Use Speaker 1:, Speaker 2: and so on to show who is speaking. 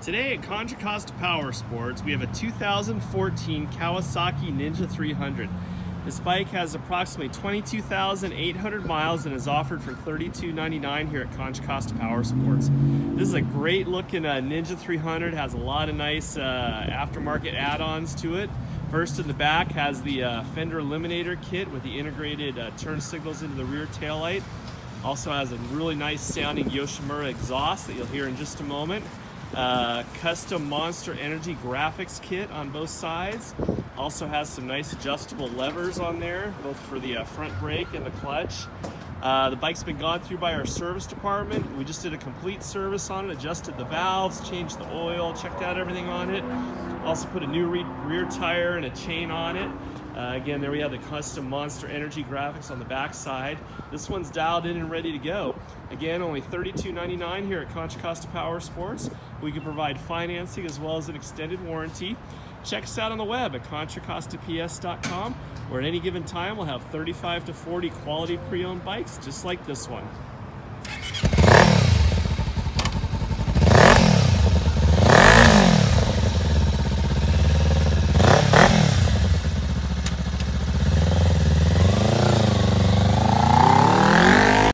Speaker 1: Today at Contra Costa Powersports, we have a 2014 Kawasaki Ninja 300. This bike has approximately 22,800 miles and is offered for $32.99 here at Contra Costa Powersports. This is a great looking Ninja 300, has a lot of nice aftermarket add-ons to it. First in the back has the fender eliminator kit with the integrated turn signals into the rear taillight. Also has a really nice sounding Yoshimura exhaust that you'll hear in just a moment. Custom Monster Energy graphics kit on both sides. Also has some nice adjustable levers on there, both for the front brake and the clutch. The bike's been gone through by our service department. We just did a complete service on it, adjusted the valves, changed the oil, checked out everything on it. Also put a new rear tire and a chain on it. Again, there we have the custom Monster Energy graphics on the back side. This one's dialed in and ready to go. Again, only $32.99 here at Contra Costa Powersports. We can provide financing as well as an extended warranty. Check us out on the web at contracostaps.com, where at any given time we'll have 35 to 40 quality pre-owned bikes just like this one.